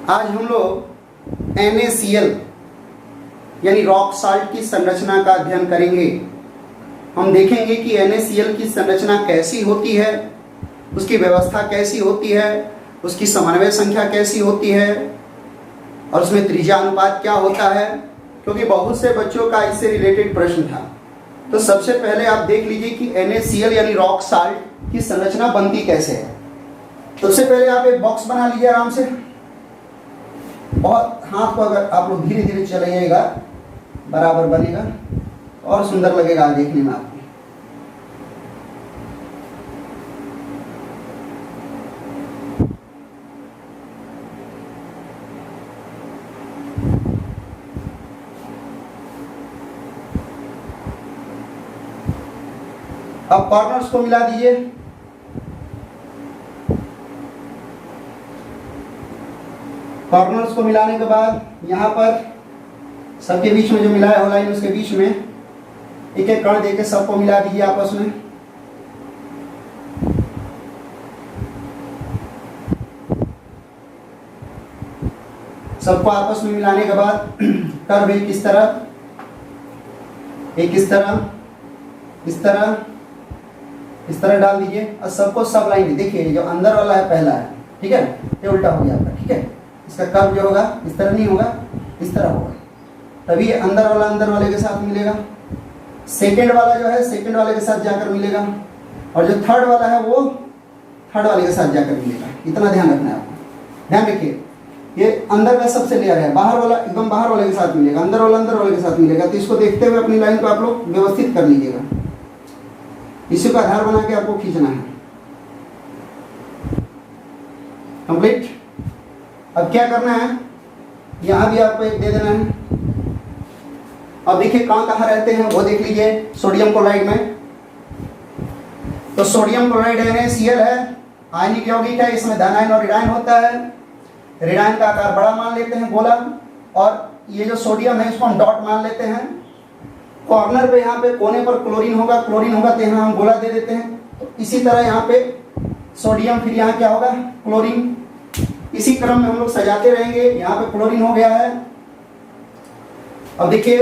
आज हम लोग NaCl यानी रॉक साल्ट की संरचना का अध्ययन करेंगे। हम देखेंगे कि NaCl की संरचना कैसी होती है, उसकी व्यवस्था कैसी होती है, उसकी समन्वय संख्या कैसी होती है और उसमें त्रिज्या अनुपात क्या होता है, क्योंकि बहुत से बच्चों का इससे रिलेटेड प्रश्न था। तो सबसे पहले आप देख लीजिए कि NaCl यानी रॉक साल्ट की संरचना बनती कैसे है। सबसे पहले आप एक बॉक्स बना लीजिए आराम से, और हाथ को अगर आप लोग धीरे धीरे चलाइएगा बराबर बनेगा और सुंदर लगेगा देखने में आपको। अब कॉर्नर्स को मिला दीजिए। कॉर्नर्स को मिलाने के बाद यहाँ पर सबके बीच में जो मिलाया हो लाइन, उसके बीच में एक एक कण देके सबको मिला दीजिए आपस में। सबको आपस में मिलाने के बाद कर्व एक इस तरह, एक इस तरह, इस तरह, इस तरह डाल दीजिए और सबको सब लाइन। देखिए जो अंदर वाला है पहला है, ठीक है, ये उल्टा हो गया आपका, ठीक है। इसका कर्व जो होगा इस तरह नहीं होगा, इस तरह होगा, तभी अंदर वाला अंदर वाले के साथ मिलेगा। सेकंड वाला जो है सेकंड वाले के साथ जाकर मिलेगा, और जो थर्ड वाला है वो थर्ड वाले के साथ जाकर मिलेगा। इतना ध्यान रखना है आपको। ध्यान रखिए, ये अंदर का सबसे लेयर है, बाहर वाला एकदम बाहर वाले के साथ मिलेगा, अंदर वाला अंदर वाले के साथ मिलेगा। तो इसको देखते हुए अपनी लाइन को आप लोग व्यवस्थित कर लीजिएगा। इसी का आधार बना के आपको खींचना है। कंप्लीट। अब क्या करना है, यहां भी आपको एक दे देना है। अब देखिए कहाँ रहते हैं वो देख लीजिए। सोडियम क्लोराइड में, तो सोडियम क्लोराइड NaCl है, आयनिक यौगिक है, इसमें धन आयन और ऋण आयन होता है। ऋण आयन का आकार बड़ा मान लेते हैं गोला, और ये जो सोडियम है इसको हम डॉट मान लेते हैं। कॉर्नर पे यहाँ पे कोने पर क्लोरीन होगा, क्लोरीन होगा तो यहाँ हम गोला दे देते हैं। तो इसी तरह यहाँ पे सोडियम, फिर यहाँ क्या होगा क्लोरीन। इसी क्रम में हम लोग सजाते रहेंगे। यहाँ पे क्लोरीन हो गया है। अब देखिए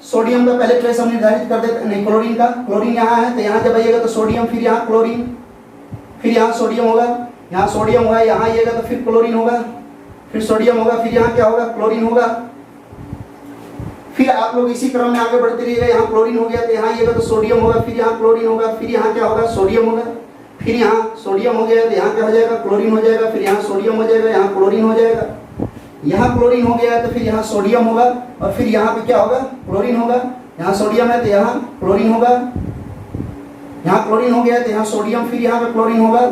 सोडियम का पहले प्लेस हम निर्धारित कर देते हैं, नहीं क्लोरीन का, क्लोरीन यहाँ है तो यहाँ जब आइएगा तो सोडियम, फिर यहाँ क्लोरीन, फिर यहाँ सोडियम होगा, यहाँ सोडियम होगा, यहाँ आइएगा तो फिर क्लोरीन होगा, फिर सोडियम होगा, फिर यहाँ क्या होगा क्लोरीन होगा। फिर आप लोग इसी क्रम में आगे बढ़ते रहिएगा। यहाँ क्लोरीन हो गया तो यहाँ आइएगा तो सोडियम होगा, फिर यहाँ क्लोरीन होगा, फिर यहाँ क्या होगा सोडियम होगा, फिर यहाँ सोडियम हो गया तो यहाँ क्या हो जाएगा क्लोरीन हो जाएगा, फिर यहाँ सोडियम हो जाएगा, यहाँ क्लोरीन हो जाएगा, यहाँ क्लोरीन हो गया तो फिर यहाँ सोडियम होगा, और फिर यहाँ पे क्या होगा क्लोरीन होगा। यहाँ सोडियम है तो यहाँ क्लोरीन होगा, यहाँ क्लोरीन हो गया तो यहाँ सोडियम, फिर यहाँ पे क्लोरीन होगा,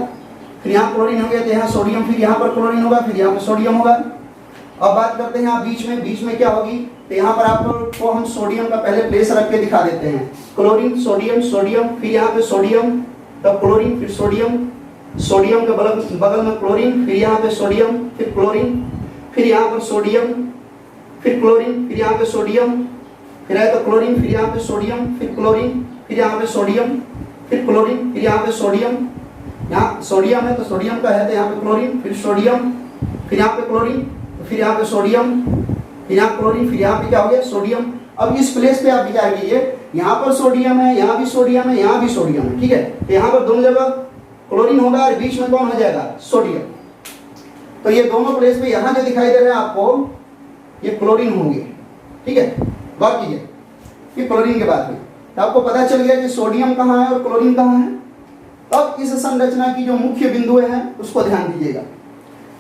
फिर यहाँ क्लोरीन हो गया तो यहाँ सोडियम, फिर यहाँ पर क्लोरीन होगा, फिर यहाँ पे सोडियम होगा। अब बात करते हैं यहाँ बीच में क्या होगी, तो यहाँ पर आपको हम सोडियम का पहले प्लेस रख के दिखा देते हैं। क्लोरीन सोडियम सोडियम, फिर यहाँ पे सोडियम, तब क्लोरीन, फिर सोडियम, सोडियम के बगल में क्लोरीन, फिर यहाँ पे सोडियम, फिर क्लोरीन, फिर यहाँ पर सोडियम, फिर क्लोरीन, फिर यहाँ पे सोडियम, फिर है तो क्लोरीन, फिर यहाँ पे सोडियम, फिर क्लोरीन, फिर यहाँ पे सोडियम, फिर क्लोरीन, फिर यहाँ पे सोडियम। यहाँ सोडियम है तो सोडियम का है तो यहाँ पे क्लोरीन, फिर सोडियम, फिर यहाँ पे क्लोरीन, फिर यहाँ पे सोडियम, फिर यहाँ क्लोरीन, फिर यहाँ पे क्या हो गया सोडियम। अब इस प्लेस पे आप विचार कीजिए, यहाँ पर सोडियम है, यहाँ भी सोडियम है, यहाँ भी सोडियम है, ठीक है। तो यहाँ पर दोनों जगह क्लोरीन होगा और बीच में कौन हो जाएगा सोडियम। तो ये दोनों प्लेस पे यहाँ जो दिखाई दे रहे हैं आपको, ये क्लोरीन होंगे, ठीक है। गौर कीजिए कि क्लोरीन के बाद में तो आपको पता चल गया कि सोडियम कहाँ है और क्लोरीन कहाँ है। अब इस संरचना की जो मुख्य बिंदु है उसको ध्यान दीजिएगा।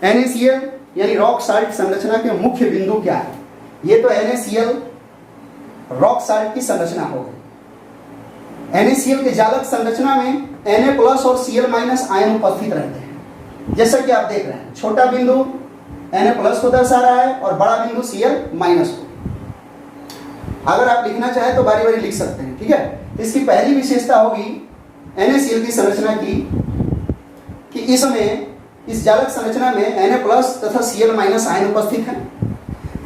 NaCl यानी रॉक साल्ट संरचना के मुख्य बिंदु क्या है। ये तो NaCl रॉक साल्ट की संरचना हो गई। NaCl के जालक संरचना में Na+ और Cl- आयन उपस्थित रहते हैं। जैसा कि आप देख रहे हैं, छोटा बिंदु Na+ को दर्शा रहा है और बड़ा बिंदु Cl- को। अगर आप लिखना चाहें तो बारी बारी लिख सकते हैं, ठीक है। इसकी पहली विशेषता होगी NaCl की संरचना की कि इसमें इस जालक संरचना में Na+ तथा Cl- आयन उपस्थित है।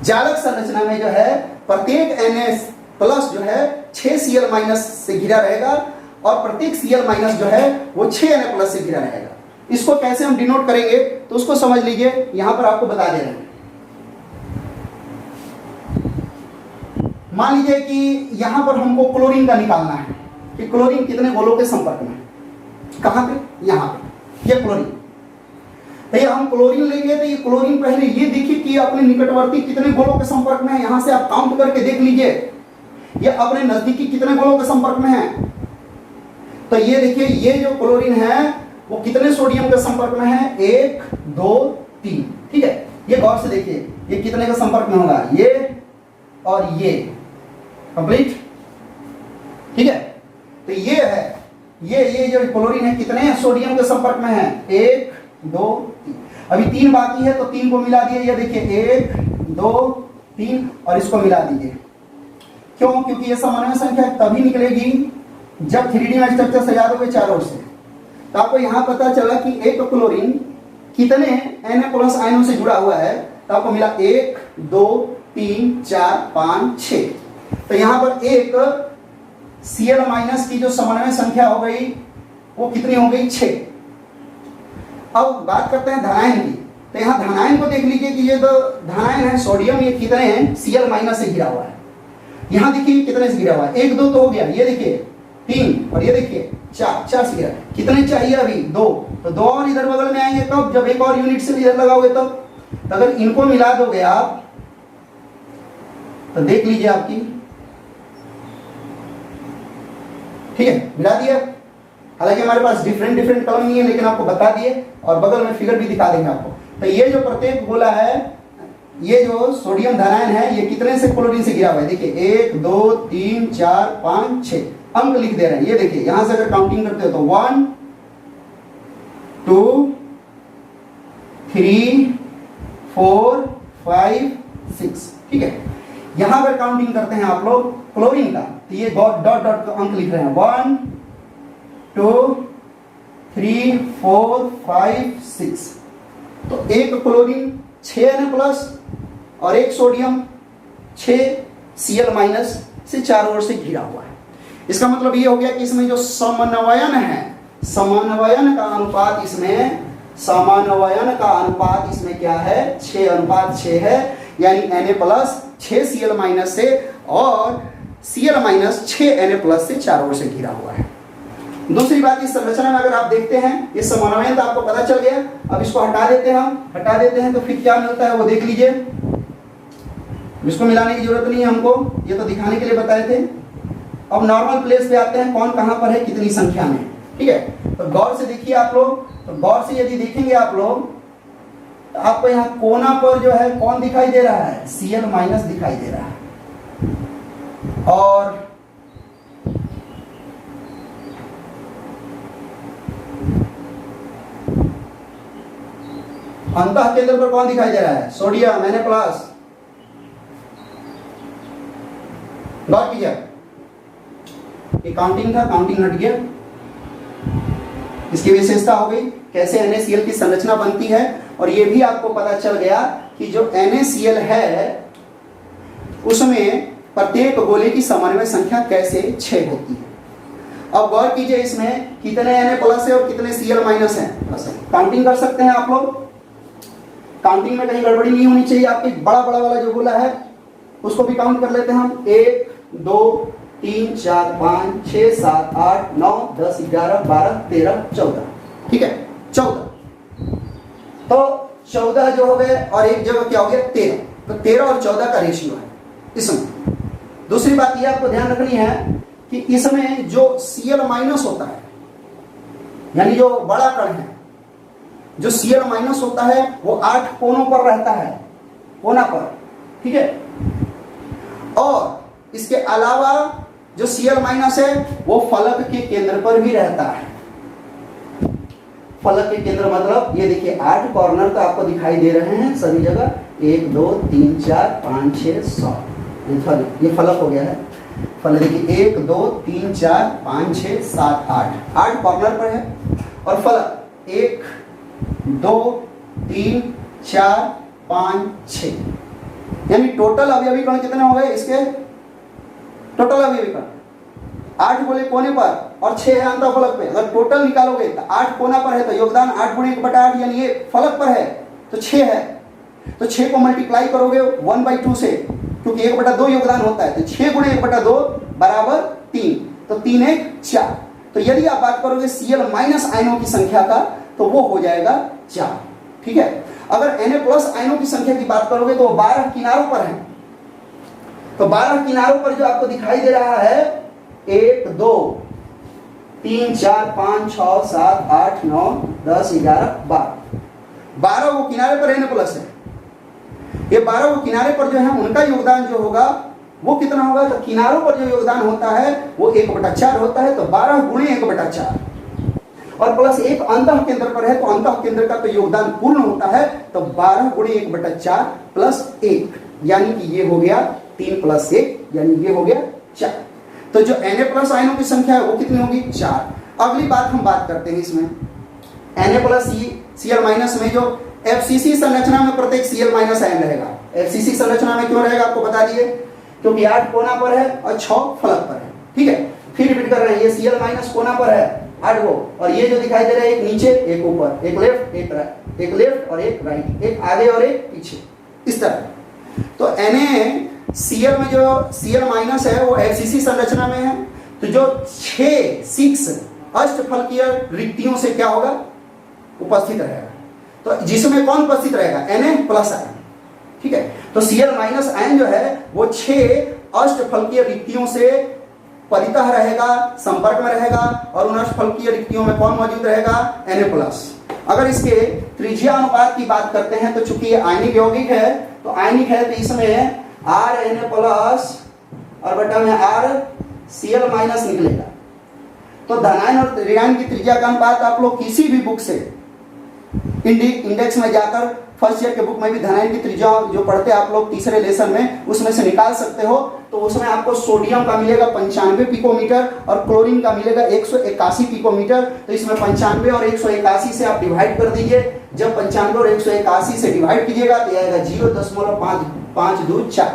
जालक संरचना में जो है प्रत्येक Na+ जो है 6 Cl- से घिरा रहेगा, और प्रत्येक Cl- जो है वो 6 Na+ से घिरा रहेगा। इसको कैसे हम डिनोट करेंगे तो उसको समझ लीजिए, यहां पर आपको बता दे रहे हैं। मान लीजिए कि यहां पर हमको क्लोरीन का निकालना है कि क्लोरीन कितने गोलों के संपर्क में है। कहां पे? यहां पे, ये क्लोरीन। तो ये हम क्लोरीन लेंगे तो ये क्लोरीन पहले ये देखिए कि अपने निकटवर्ती कितने गोलों के संपर्क में है। यहां से आप काउंट करके देख लीजिए ये अपने नजदीकी कितने गोलों के संपर्क में है। तो ये देखिए ये जो क्लोरीन है वो कितने सोडियम के संपर्क में है? 1 2 3। ठीक है, ये गौर से देखिए ये कितने के संपर्क में होगा? ये और ये कंप्लीट। ठीक है, तो ये है ये जो क्लोरीन है कितने सोडियम के संपर्क में है? 1 2 3। अभी 3 बाकी है तो 3 को मिला दिए। ये देखिए 1 2 3 और इसको मिला दीजिए। क्यों? क्योंकि ये समन्वय संख्या तभी निकलेगी जब 3D में स्ट्रक्चर सजा दोगे चारों ओर से। तो आपको यहां पता चला कि एक क्लोरीन कितने Na+ आयनों से जुड़ा हुआ है। तो आपको मिला 1 2 3 4 5 6। तो यहां पर एक Cl- की जो समन्वय संख्या हो गई वो कितनी हो गई? 6। अब बात करते हैं धनायन की। तो यहां धनायन को देख लीजिए कि ये जो धनायन है सोडियम ये कितने हैं? Cl- से घिरा हुआ है। यहां देखिए कितने से घिरा हुआ है? 1 2 तो हो गया, ये देखिए 3 और ये देखिए 4 से घिरा। कितने चाहिए अभी? 2। तो 2 और इधर बगल में आएंगे कब? जब एक और यूनिट से इधर लगाओगे तब। तो अगर इनको मिला दोगे आप तो देख लीजिए आपकी, ठीक है, मिला दिया। हालांकि हमारे पास डिफरेंट कलम नहीं है लेकिन आपको बता दिए और बगल में फिगर भी दिखा देंगे आपको। तो ये जो प्रत्येक गोला है ये जो सोडियम धनायन है ये कितने से क्लोरीन से घिरा हुआ है? देखिए 1 2 3 4 5 6 अंक लिख दे रहे हैं। ये देखिए यहां से अगर काउंटिंग करते हो तो 1 2 3 4 5 6। ठीक है, यहां पर काउंटिंग करते हैं आप लोग क्लोरीन का तो ये डॉट डॉट का अंक लिख रहे हैं 1 2 3 4 5 6। तो एक क्लोरीन 6 Na+ और एक सोडियम 6 Cl- से चारों ओर से घिरा हुआ है। इसका मतलब ये हो गया कि इसमें जो समन्वयन है, समन्वयन का अनुपात इसमें क्या है? 6:6 है। यानी Na+ 6 Cl- से और Cl- 6 Na+ से चारों ओर से घिरा हुआ है। दूसरी बात इस संरचना में अगर आप देखते हैं ये समन्वयन तो आपको पता चल गया। अब इसको हटा देते हैं तो फिर क्या मिलता है वो देख लीजिए। इसको मिलाने की जरूरत नहीं है हमको, ये तो दिखाने के लिए बताए थे। अब नॉर्मल प्लेस पे आते हैं कौन कहां पर है कितनी संख्या में। ठीक है, तो गौर से देखिए आप लोग। तो गौर से यदि देखेंगे आप लोग तो आपको यहाँ कोना पर जो है कौन दिखाई दे रहा है? Cl- दिखाई दे रहा है। और अंतः केंद्र पर कौन दिखाई दे रहा है? Sodium Na+। गौर कीजिए, ये काउंटिंग था, काउंटिंग हट गया। इसकी विशेषता हो गई कैसे NaCl की संरचना बनती है। और ये भी आपको पता चल गया कि जो NaCl है उसमें प्रत्येक गोले की समन्वय संख्या कैसे 6 होती है। अब गौर कीजिए इसमें कितने Na+ है और कितने Cl- है। काउंटिंग कर सकते हैं आप लोग। काउंटिंग में कहीं गड़बड़ी नहीं होनी चाहिए आपकी। बड़ा वाला जो गोला है उसको भी काउंट कर लेते हैं हम। 1 2 3 4 5 6 7 8 9 10 11 12 13 14। ठीक है, 14। तो 14 जो हो गए और एक जगह क्या हो गया? 13। तो 13 और 14 का रेशियो है इसमें। दूसरी बात यह आपको ध्यान रखनी है कि इसमें जो Cl- होता है यानी जो बड़ा कण है, जो Cl- होता है वो 8 कोनों पर रहता है, कोना पर। ठीक है, और इसके अलावा जो Cl- है वो फलक के केंद्र पर भी रहता है। फलक के केंद्र मतलब ये देखिए 8 कॉर्नर तो आपको दिखाई दे रहे हैं सभी जगह। 1 2 3 4 5 6 7 ये फलक हो गया है। फलक देखिए 1 2 3 4 5 6 7 8 कॉर्नर पर है। और फलक 1 2 3 4 5 6 यानी टोटल अवयवी कण कितने हो गए इसके? टोटल अवयवी कण 8 गोले कोने पर और 6 है अंतःफलक पे। अगर टोटल निकालोगे तो 8 कोना पर है तो योगदान 8 × 1/8 यानी ये फलक पर है तो 6 है। तो 6 को मल्टीप्लाई करोगे 1/2 से क्योंकि 1/2 योगदान होता है, तो 6 गुणे 1/2 बराबर 3, तो 3 1 4। तो यदि आप बात करोगे Cl माइनस आयनों की संख्या का तो वो हो जाएगा 4। ठीक है, अगर Na प्लस आयनों की संख्या की बात करोगे तो 12 किनारों पर है, तो 12 किनारों पर जो आपको दिखाई दे रहा है 1 2 3 4 5 6 7 8 9 10 11 12 वो किनारे पर Na प्लस है। ये 12 वो किनारे पर जो है उनका योगदान जो होगा वो कितना होगा, तो किनारों पर जो योगदान होता है वो 1/4 होता है, तो 12 गुणे 1/4 और प्लस एक अंतः केंद्र पर है, तो अंतः केंद्र का तो योगदान पूर्ण होता है, तो 12 गुणे 1/4 प्लस 1, यानी कि ये हो गया 3 प्लस 1, यानी ये हो गया 4। तो जो Na प्लस आयनों की संख्या है वो कितनी होगी, 4। अगली बात हम बात करते हैं इसमें Na प्लस Cl माइनस में जो FCC संरचना में प्रत्येक Cl माइनस आयन रहेगा। FCC संरचना में क्यों रहेगा आपको बता दिए, क्योंकि 8 कोना पर है और 6 फलक पर है। ठीक है, फिर रिपीट कर रहे हैं, ये Cl माइनस कोना पर है 8 गो, और ये जो दिखाई दे रहा है एक नीचे एक ऊपर, एक लेफ्ट एक राइट, एक लेफ्ट और एक राइट, एक आगे और एक पीछे, इस तरह। तो NaCl में जो Cl माइनस है वो FCC संरचना में है, तो जो 6 अष्टफलकीय रिक्तियों से क्या होगा, उपस्थित रहेगा। तो जिसमें कौन उपस्थित रहेगा, Na प्लस आयन। ठीक है, तो Cl माइनस आयन जो है वो 6 अष्टफलकीय रिक्तियों से परितः रहेगा, संपर्क में रहेगा, और उन अष्टफलकीय रिक्तियों में कौन मौजूद रहेगा, Na प्लस। अगर इसके त्रिज्या अनुपात की बात करते हैं तो चूंकि ये आयनिक यौगिक है, तो आयनिक है तो इसमें RNA प्लस और बटा में RCl माइनस निकलेगा। तो धनायन और ऋणायन की त्रिज्या का अनुपात आप लोग किसी भी बुक से इंडेक्स में जाकर फर्स्ट ईयर के बुक में भी धनायन की त्रिज्या जो पढ़ते हैं आप लोग तीसरे लेसन में, उसमें से निकाल सकते हो। तो उसमें आपको सोडियम का मिलेगा 95 पिकोमीटर और क्लोरीन का मिलेगा 181 पिकोमीटर। तो इसमें 95 और 181 से आप डिवाइड कर दीजिए। जब 95 और 181 से डिवाइड कीजिएगा तो आएगा 0.524।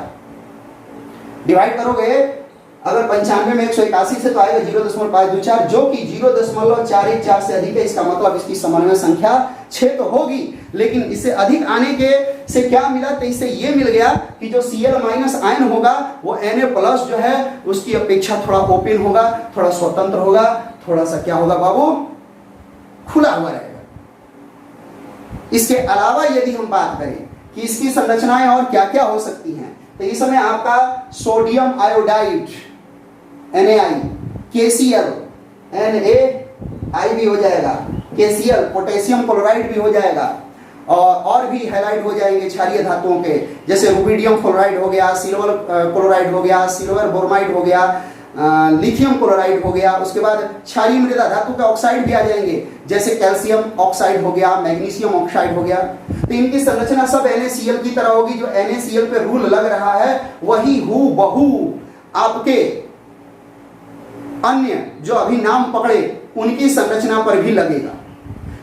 डिवाइड करोगे अगर 95 में 181 से तो आएगा 0.524, जो कि 0.414 से अधिक है। इसका मतलब इसकी समन्वय संख्या 6 तो होगी, लेकिन इससे अधिक आने के से क्या मिला, तो इससे ये मिल गया कि जो Cl माइनस आयन होगा वो Na प्लस जो है उसकी अपेक्षा थोड़ा ओपन होगा, थोड़ा स्वतंत्र होगा, थोड़ा सा क्या होगा बाबू, खुला हुआ रहेगा। इसके अलावा यदि हम बात करें कि इसकी संरचनाएं और क्या क्या हो सकती हैं, तो इस समय आपका sodium iodide Na, KCl, Na भी हो जाएगा, KCl पोटेशियम क्लोराइड भी हो जाएगा, और भी हैलाइड हो जाएंगे क्षारीय धातुओं के, जैसे रुबिडियम क्लोराइड हो गया, सिल्वर क्लोराइड हो गया, सिल्वर बोरोमाइड हो गया, लिथियम क्लोराइड हो गया। उसके बाद क्षारीय मृदा धातु के ऑक्साइड भी आ जाएंगे, जैसे कैल्शियम ऑक्साइड हो गया, मैग्नीशियम ऑक्साइड हो गया। तो इनकी संरचना सब NaCl की तरह होगी। जो NaCl पे रूल लग रहा है वही हूबहू आपके अन्य जो अभी नाम पकड़े उनकी संरचना पर भी लगेगा।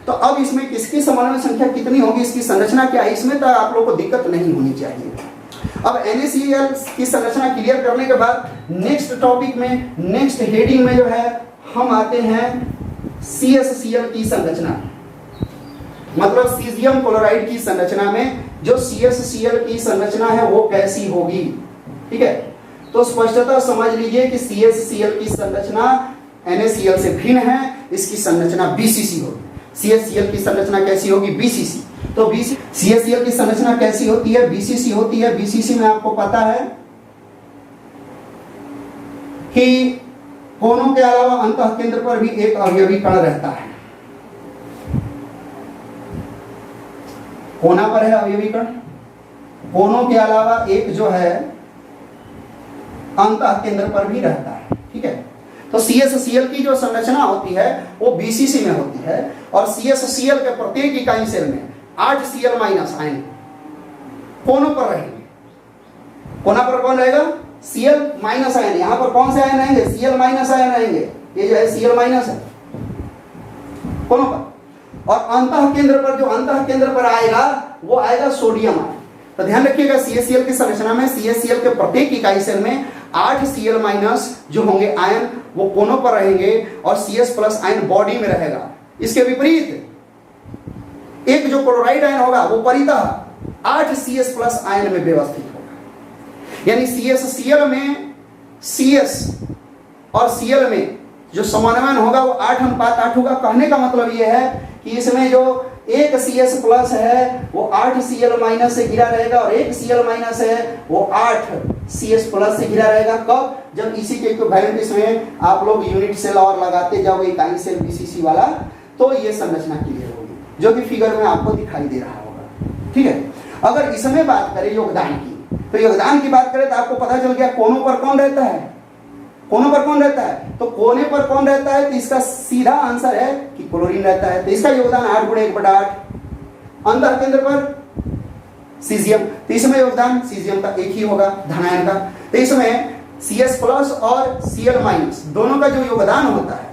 तो अब इसमें किसकी समन्वय संख्या कितनी होगी, इसकी संरचना क्या है, इसमें तो आप लोगों को दिक्कत नहीं होनी चाहिए। अब NaCl की संरचना क्लियर करने के बाद नेक्स्ट टॉपिक में, नेक्स्ट हेडिंग में जो है हम आते हैं CsCl की संरचना, मतलब सीजियम क्लोराइड की संरचना में जो CsCl की संरचना है वो कैसी होगी। ठीक है, तो स्पष्टता समझ लीजिए कि CsCl की संरचना NaCl से भिन्न है, इसकी संरचना BCC होगी। CsCl की संरचना कैसी होगी, BCC। तो CsCl की संरचना कैसी होती है, BCC होती है। BCC में आपको पता है कि कोनों के अलावा अंतः केंद्र पर भी एक अवयवी कण रहता है। कोना पर है अवयवी कण, कोनों के अलावा एक जो है अंतः केंद्र पर भी रहता है। ठीक है, तो CsCl की जो संरचना होती है वो BCC में होती है, और CsCl के प्रत्येक इकाई सेल में 8 Cl माइनस आयन कोनों पर रहेंगे। कोना पर कौन रहेगा, Cl माइनस आयन। यहां पर कौन से आयन रहेंगे, Cl माइनस आयन रहेंगे। ये जो है Cl माइनस है कोनों पर, और अंतः केंद्र पर जो अंतः केंद्र पर आएगा वो आएगा सोडियम आयन। तो ध्यान रखिएगा CsCl की संरचना में CsCl के प्रत्येक इकाई सेल में 8 Cl माइनस जो होंगे आयन वो कोनों पर रहेंगे, और Cs प्लस आयन बॉडी में रहेगा। इसके विपरीत एक जो क्लोराइड आयन होगा वो परितः 8 Cs प्लस आयन में व्यवस्थित होगा। यानी CSCl में CS और Cl में जो समानवन होगा वो 8:8 होगा। कहने का मतलब ये है कि इसमें जो एक CS प्लस है वो 8 Cl माइनस से घिरा रहेगा और एक Cl माइनस है वो 8 CS प्लस से घिरा रहेगा। कब? जब इसी के इक्विवेलेंट इसमें आप लोग यूनिट सेल और लगाते जाओगे इकाई सेल BCC वाला, तो ये संरचना क्लियर होगी, जो कि फिगर में आपको दिखाई दे रहा होगा। ठीक है। अगर इसमें बात करें योगदान की, तो योगदान की बात करें तो आपको पता चल गया कोनों पर कौन रहता है। कोनों पर कौन रहता है? तो कोने पर कौन रहता है? तो इसका सीधा आंसर है कि क्लोरीन रहता है। तो इसका योगदान 8 × 1/8। अंतः केंद्र पर सीजियम, तो इसमें योगदान सीजियम का एक ही होगा, धनायन का। तो इसमें CS प्लस और Cl माइनस दोनों का जो योगदान होता है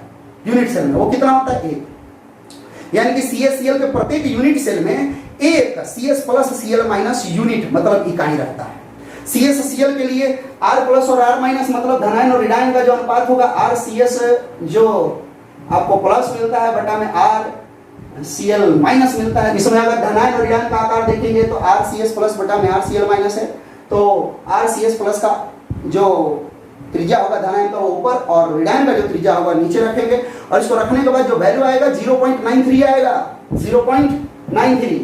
यूनिट सेल में वो कितना होता है? 1। यानी कि CSCl के प्रत्येक यूनिट सेल में एक CS plus Cl minus unit मतलब इकाई रहता है। CSCl के लिए R प्लस और R माइनस मतलब धनायन और ऋणायन का जो अनुपात होगा, RCS जो आपको प्लस मिलता है बटा में RCl माइनस मिलता है। इसमें अगर धनायन और ऋणायन का आकार देखेंगे तो RCS प्लस बटा में RCl माइनस है, तो RCS प्लस का जो त्रिज्या होगा धनायन का वो ऊपर और ऋणायन का जो त्रिज्या होगा नीचे रखेंगे, और इसको रखने के बाद जो वैल्यू आएगा 0.93 आएगा। 0.93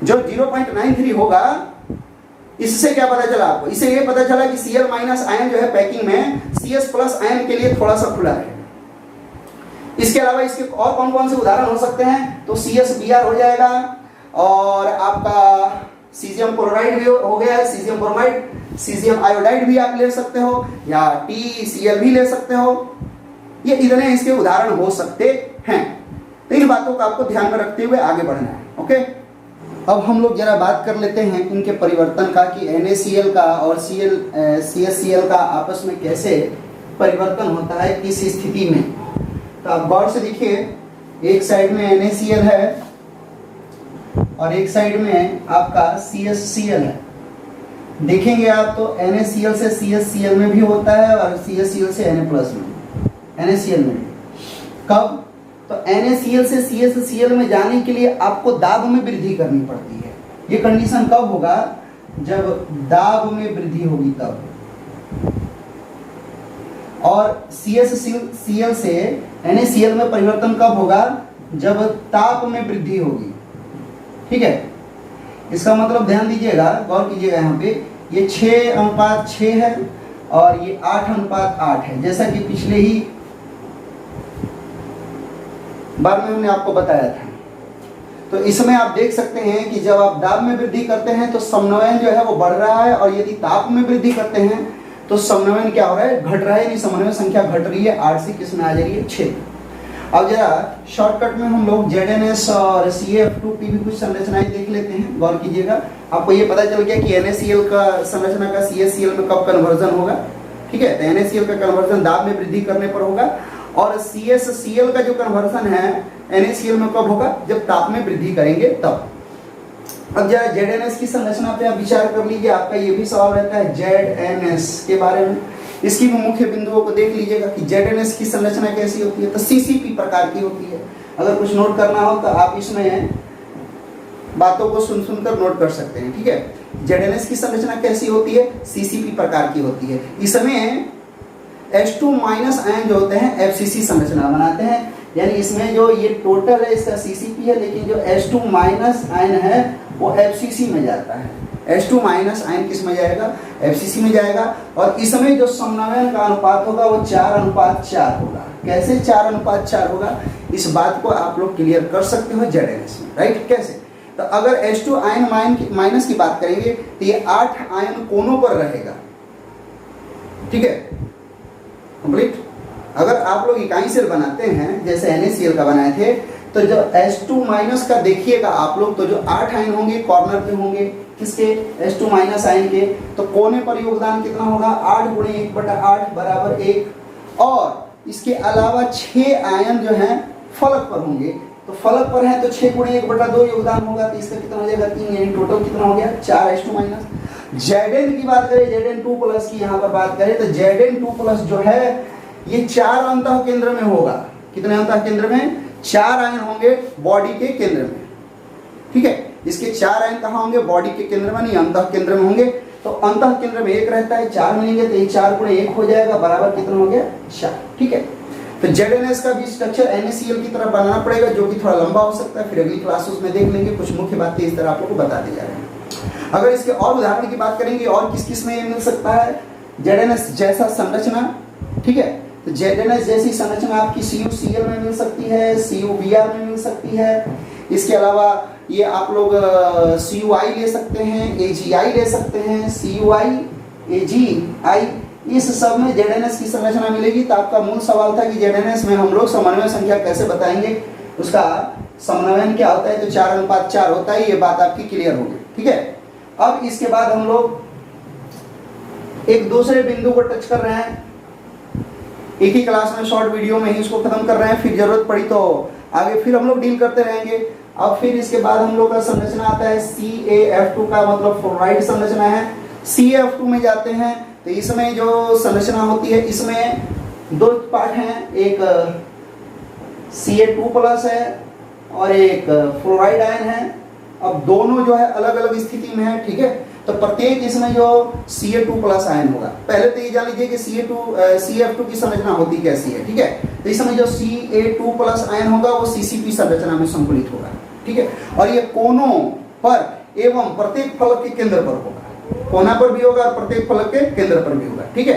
जो 0.93 होगा, इससे क्या पता चला आपको? इससे ये पता चला कि Cl माइनस आयन जो है पैकिंग में CS प्लस आयन के लिए थोड़ा सा खुला है। इसके अलावा इसके और कौन कौन से उदाहरण हो सकते हैं? तो CSBr हो जाएगा, और आपका सीजियम क्लोराइड भी हो गया है, सीजियम ब्रोमाइड, सीजियम आयोडाइड भी आप ले सकते हो, या TCl भी ले सकते हो। ये इतने इसके उदाहरण हो सकते हैं। तो इन बातों को आपको ध्यान में रखते हुए आगे बढ़ना है। ओके, अब हम लोग जरा बात कर लेते हैं इनके परिवर्तन का कि NaCl का और CSCl का आपस में कैसे परिवर्तन होता है, किस स्थिति में। तो आप गौर से देखिए, एक साइड में NaCl है और एक साइड में आपका CSCl है। देखेंगे आप तो NaCl से CSCl में भी होता है और CSCl से Na+ में, NaCl में। कब? तो NaCl से CSCl में जाने के लिए आपको दाब में वृद्धि करनी पड़ती है। ये कंडीशन कब होगा? जब दाब में वृद्धि होगी तब। और CSCl से NaCl में परिवर्तन कब होगा? जब ताप में वृद्धि होगी। ठीक है, इसका मतलब ध्यान दीजिएगा, गौर कीजिएगा, यहाँ पे ये 6:6 है और ये 8:8 है, जैसा कि पिछले ही बार में हमने आपको बताया था। तो इसमें आप देख सकते हैं कि जब आप दाब में वृद्धि करते हैं तो समन्वयन जो है वो बढ़ रहा है, और यदि ताप में वृद्धि करते हैं तो समन्वयन क्या हो रहा है? घट रहा है, यानी समन्वय संख्या घट रही है। 8 से किसमें आ जा रही है? 6। अब जरा शॉर्टकट में हम लोग ZnS और CF2 की भी कुछ संरचनाएं देख लेते हैं। गौर कीजिएगा, आपको ये पता चल गया कि NaCl का संरचना का CSCl में कब कन्वर्जन होगा। ठीक है, तो NaCl का कन्वर्जन दाब में वृद्धि करने पर होगा, और CSCl का जो कन्वर्जन है NaCl में कब होगा? जब ताप में वृद्धि करेंगे तब। अब जरा ZnS की संरचना पे आप विचार कर लीजिए। आपका ये भी सवाल रहता है ZnS के बारे में। इसकी भी मुख्य बिंदुओं को देख लीजिएगा कि ZnS की संरचना कैसी होती है। तो CCP प्रकार की होती है। अगर कुछ नोट करना हो तो आप इसमें बातों को सुन सुनकर नोट कर सकते हैं। ठीक है, ZnS की संरचना कैसी होती है? CCP प्रकार की होती है। इसमें H2- आयन जो होते हैं FCC संरचना बनाते हैं, यानी इसमें जो ये टोटल है इसका CCP है, लेकिन जो H2- आयन है वो FCC में जाता है। H2- आयन किस में जाएगा? FCC में जाएगा। और इसमें जो समन्वयन का अनुपात होगा वो 4:4 होगा। कैसे 4:4 होगा? इस बात को आप लोग क्लियर कर सकते हो ZnS में, राइट? कैसे? तो अगर H2 आयन माइनस की बात करेंगे तो ये 8 आयन कोनों पर रहेगा। ठीक है, कंप्लीट। अगर आप लोग इकाई सेल बनाते हैं जैसे NaCl का बनाए थे, तो जो H2- का देखिएगा आप लोग, तो जो 8 आयन होंगे कॉर्नर पे होंगे, किसके? H2- आयन के। तो कोने पर योगदान कितना होगा? 8 × 1/8 बराबर 1। और इसके अलावा 6 आयन जो हैं फलक पर होंगे। तो फलक पर है तो 6 × 1/2 योगदान होगा। तो इसका कितना हो जाएगा? 3, यानी टोटल कितना हो गया? 4 H2-। Zn की बात करें, Zn2+ की यहाँ पर बात करें, तो Zn2+ जो है ये 4 अंतः केंद्र में होगा। कितने अंतः केंद्र में? 4 आयन होंगे बॉडी के केंद्र में। ठीक है, इसके 4 आयन कहाँ होंगे? बॉडी के केंद्र में, नहीं अंतः केंद्र में होंगे। तो अंतः केंद्र में 1 रहता है, 4 मिलेंगे तो ये 4 गुणे 1 हो जाएगा, बराबर कितना हो गया 4। ठीक है, तो ZnS का भी स्ट्रक्चर NaCl की तरह बनाना पड़ेगा, जो कि थोड़ा लंबा हो सकता है, फिर अगली क्लास में देख लेंगे। कुछ मुख्य बातें इस तरह आप लोगों को बता दी जा रही हैं। अगर इसके और उदाहरण की बात करेंगे और किस किस में ये मिल सकता है ZnS जैसा संरचना, ठीक है, तो ZnS जैसी संरचना आपकी CuCl में मिल सकती है, CuBr में मिल सकती है। इसके अलावा ये आप लोग CuI ले सकते हैं, AgI ले सकते हैं, CuI AgI, इस सब में ZnS की संरचना मिलेगी। तो आपका मूल सवाल था कि ZnS में हम लोग समन्वय संख्या कैसे बताएंगे, उसका समन्वयन क्या होता है, तो 4:4 होता है, ये बात आपकी क्लियर होगी। ठीक है, अब इसके बाद हम लोग एक दूसरे बिंदु को टच कर रहे हैं, एक ही क्लास में शॉर्ट वीडियो में ही इसको खत्म कर रहे हैं, फिर जरूरत पड़ी तो आगे फिर हम लोग डील करते रहेंगे। अब फिर इसके बाद हम लोग का संरचना आता है CaF2 का, मतलब फ्लोराइड संरचना है। CaF2 में जाते हैं तो इसमें जो संरचना होती है, इसमें 2 पार्ट हैं, एक Ca2+ है और एक फ्लोराइड आयन है। अब दोनों जो है अलग अलग स्थिति में है। ठीक है, तो प्रत्येक इसमें जो Ca2+ आयन होगा, पहले तो ये जान लीजिए कि CaF2 की संरचना होती कैसी है। ठीक है, तो इसमें जो Ca2+ आयन होगा वो CCP संरचना में संकुलित होगा। ठीक है, और ये कोनों पर एवं प्रत्येक फलक के केंद्र पर होगा, कोना पर भी होगा और प्रत्येक फलक के केंद्र पर भी होगा। ठीक है,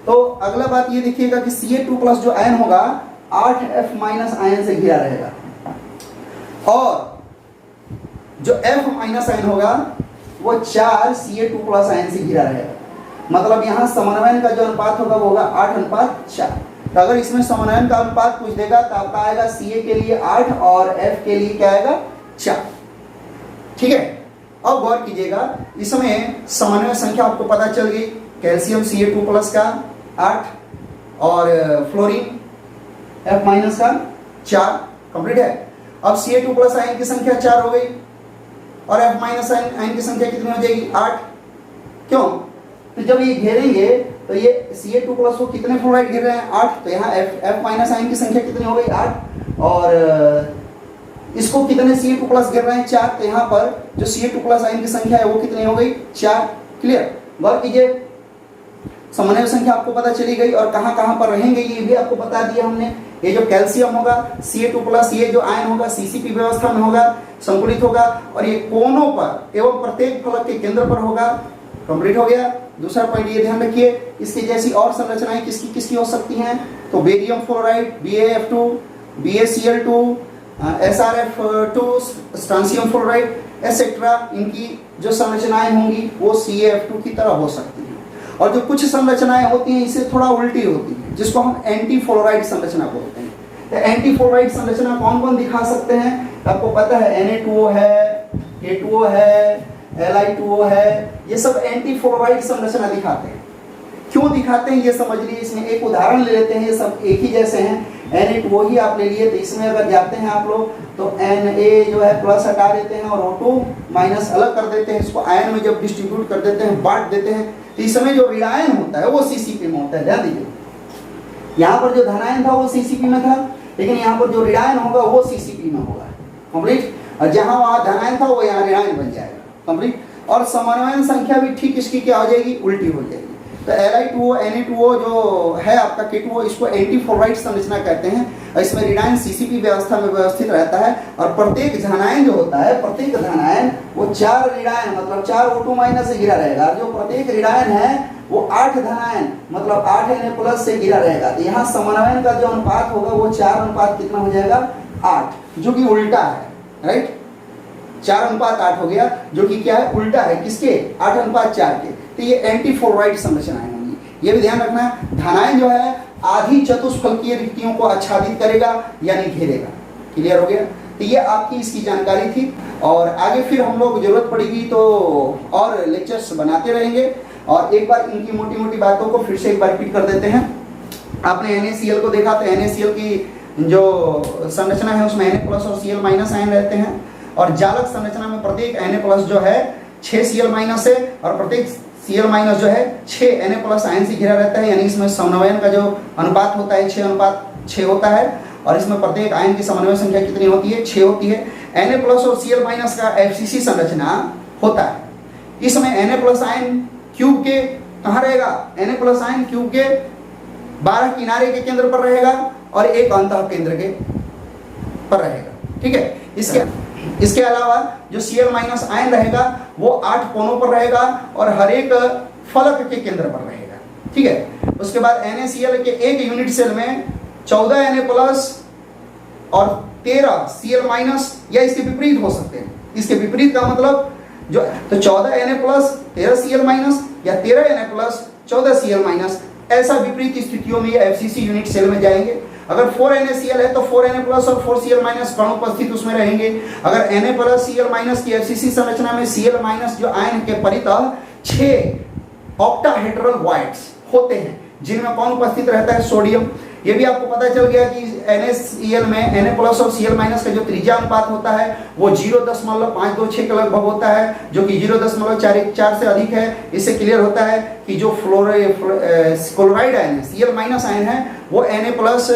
तो अगला बात ये देखिएगा कि Ca2+ जो आयन होगा 8F- आयन से घिरा रहेगा, और जो F- आयन होगा वो 4 Ca2+ आयन से घिरा रहेगा। मतलब यहाँ समन्वयन का जो अनुपात होगा वो होगा 8:4। तो अगर इसमें समन्वयन का अनुपात पूछ देगा तो आपका आएगा Ca के लिए 8 और F के लिए क्या आएगा 4। ठीक है, अब गौर कीजिएगा, इसमें समन्वय संख्या आपको पता चल गई, कैल्शियम Ca2+ का 8 और फ्लोरीन F- का 4 कंप्लीट है। अब Ca2+ आयन की संख्या 4 हो गई और F- आयन की संख्या कितनी हो जाएगी 8। क्यों, तो जब ये घेरेंगे तो ये Ca2+ को कितने फ्लोराइड घेर रहे हैं 8, तो यहाँ F- आयन की संख्या कितनी हो गई 8, और इसको कितने Ca2+ घेर रहे हैं 4, तो यहाँ पर जो Ca2+ आयन की संख्या है वो कितनी हो गई 4। क्लियर, गौर कीजिए, समन्वय संख्या आपको पता चली गई और कहां कहां पर रहेंगे ये भी आपको बता दिया हमने। ये जो कैल्शियम होगा Ca2+, ये जो आयन होगा CCP व्यवस्था में होगा, संकुलित होगा, और ये कोनों पर एवं प्रत्येक फलक के केंद्र पर होगा। कंप्लीट हो गया। दूसरा पॉइंट ये ध्यान रखिए, इसकी जैसी और संरचनाएं किसकी किसकी हो सकती हैं, तो barium fluoride, BaF2, BaCl2, SrF2, strontium fluoride etcetera, इनकी जो संरचनाएं होंगी वो CaF2 की तरह हो सकती हैं। और जो कुछ संरचनाएं होती हैं इससे थोड़ा उल्टी होती है, जिसको हम एंटी फ्लोराइड संरचना बोलते हैं। तो एंटी फ्लोराइड संरचना कौन कौन दिखा सकते हैं, आपको पता है Na2O है, K2O है, Li2O है, ये सब एंटी फ्लोराइड संरचना दिखाते हैं। क्यों दिखाते हैं ये समझ लिए, इसमें एक उदाहरण ले लेते हैं, ये सब एक ही जैसे हैं। Na2O ही आप ले लिए, तो इसमें अगर जाते हैं आप लोग तो Na जो है प्लस हटा देते हैं और O2- अलग कर देते हैं, इसको आयन में जब डिस्ट्रीब्यूट कर देते हैं, बांट देते हैं, तो इसमें जो ऋणायन होता है वो CCP में होता है। ध्यान दीजिए, यहाँ पर जो धनायन था वो CCP में था, लेकिन यहाँ पर जो ऋणायन होगा वो CCP में होगा। कंप्लीट, और जहाँ वहाँ धनायन था वो यहाँ ऋणायन बन जाएगा। कंप्लीट, और समन्वयन संख्या भी ठीक इसकी क्या हो जाएगी, उल्टी हो जाएगी। तो Li2O, Na2O जो है आपका K2O, इसको एंटी फ्लोराइड संरचना कहते हैं, और इसमें ऋणायन CCP व्यवस्था में व्यवस्थित रहता है, और प्रत्येक धनायन जो होता है, प्रत्येक धनायन वो 4 ऋणायन मतलब 4 O2- से घिरा रहेगा। जो प्रत्येक ऋणायन है वो 8 धनायन मतलब 8 Na+ से घिरा रहेगा। तो यहाँ समन्वयन का जो अनुपात होगा वो 4 कितना हो जाएगा 8, जो कि उल्टा है। राइट, 4:8 हो गया, जो कि क्या है, उल्टा है किसके, 8:4 के। तो ये एंटी फ्लोराइड संरचनाएं होंगी। ये भी ध्यान रखना, धनायन जो है आधी चतुष्फलकीय रिक्तियों को आच्छादित करेगा यानी घेरेगा। क्लियर हो गया, तो ये आपकी इसकी जानकारी थी, और आगे फिर हम लोग जरूरत पड़ेगी तो और लेक्चर्स बनाते रहेंगे। और एक बार इनकी मोटी मोटी बातों को फिर से एक बार रिपीट कर देते हैं। आपने NaCl को देखा, तो NaCl की जो संरचना है उसमें Na+ और Cl- आयन रहते हैं, और जालक संरचना में प्रत्येक Na+ जो है 6 Cl- से, और प्रत्येक Cl- जो है 6 Na+ आयन से घिरा रहता है। यानी इसमें समन्वयन का जो अनुपात होता है 6:6 होता है, और इसमें प्रत्येक आयन की समन्वय संख्या कितनी होती है, 6 होती है। Na+ और Cl- का FCC संरचना होता है। इसमें Na+ आयन क्यूब के कहाँ रहेगा, Na प्लस आयन क्यूब के 12 किनारे के केंद्र पर रहेगा और एक अंतः केंद्र के पर रहेगा। ठीक है, इसके अलावा जो Cl माइनस आयन रहेगा वो 8 कोनों पर रहेगा और हर एक फलक के केंद्र पर रहेगा। ठीक है, उसके बाद NaCl के एक यूनिट सेल में 14 Na प्लस और 13 Cl माइनस या इसके विपरीत हो सकते हैं। इसके विपरीत का मतलब जो तो 14 Na प्लस 13 Cl माइनस या 13 Na प्लस 14 Cl माइनस, ऐसा विपरीत स्थितियों में ये FCC यूनिट सेल में जाएंगे। अगर 4 NaCl है तो 4 Na प्लस और 4 Cl माइनस कण उपस्थित उसमें रहेंगे। अगर Na प्लस Cl माइनस की FCC संरचना में Cl माइनस जो आयन के परितः 6 ऑक्टाहेड्रल वॉइड्स होते हैं जिनमें कौन उपस्थित रहता है, सोडियम। ये भी आपको पता चल गया कि NaCl में Na प्लस और Cl माइनस का जो त्रिज्या अनुपात होता है वो 0.526 के लगभग होता है, जो कि 0.44 से अधिक है। इससे क्लियर होता है कि जो क्लोराइड आयन है, Cl माइनस आयन है, वो Na प्लस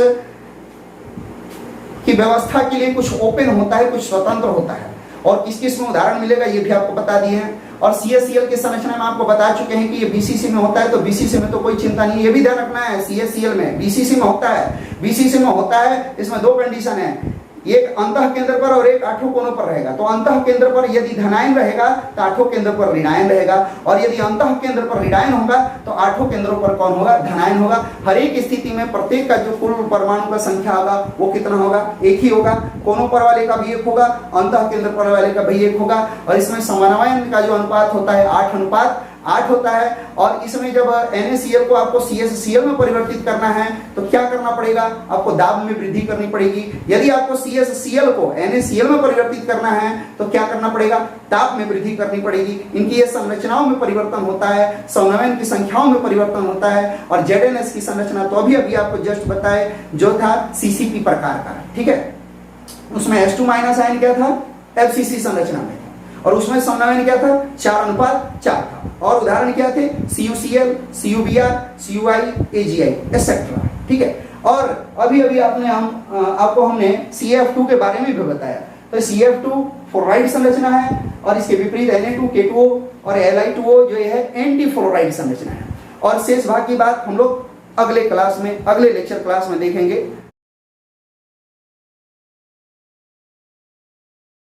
की व्यवस्था के लिए कुछ ओपन होता है, कुछ स्वतंत्र होता है। और किस किस में उदाहरण मिलेगा ये भी आपको बता दिए हैं। और CaCl की संरचना में आपको बता चुके हैं कि ये BCC में होता है, तो BCC में तो कोई चिंता नहीं, ये भी ध्यान रखना है CaCl में BCC में होता है। BCC में होता है, इसमें दो कंडीशन है, एक अंतः केंद्र पर और एक आठों कोनों पर रहेगा। तो अंतः केंद्र पर यदि धनायन रहेगा तो आठों केंद्र पर ऋणायन रहेगा, और यदि अंतः केंद्र पर ऋणायन होगा तो आठों केंद्रों पर कौन होगा, धनायन होगा। हर एक स्थिति में प्रत्येक का जो कुल परमाणु का संख्या होगा वो कितना होगा, एक ही होगा। कोनों पर वाले का भी एक होगा, अंतः केंद्र पर वाले का भी एक होगा। और इसमें समन्वयन का जो अनुपात होता है 8:8 होता है। और इसमें जब NaCl को आपको CaCl में परिवर्तित करना है तो क्या करना पड़ेगा, आपको दाब में वृद्धि करनी पड़ेगी। यदि आपको CaCl को NaCl में परिवर्तित करना है तो क्या करना पड़ेगा, ताप में वृद्धि करनी पड़ेगी। इनकी ये संरचनाओं में परिवर्तन होता है, समन्वयन की संख्याओं में परिवर्तन होता है। और ZnS की संरचना तो अभी आपको जस्ट बताए जो था CCP प्रकार का। ठीक है, उसमें H2 माइनस आयन क्या था, FCC संरचना में, और उसमें समन्वयन क्या था, 4:4 था। और उदाहरण क्या थे, CuCl, CuBr, CuI, AgI etcetera. ठीक है, और अभी आपको हमने CF2 के बारे में भी बताया। तो CF2 फ्लोराइड संरचना है और इसके विपरीत Na2K2O और Li2O जो है एंटी फ्लोराइड संरचना है। और शेष भाग की बात हम लोग अगले लेक्चर क्लास में देखेंगे।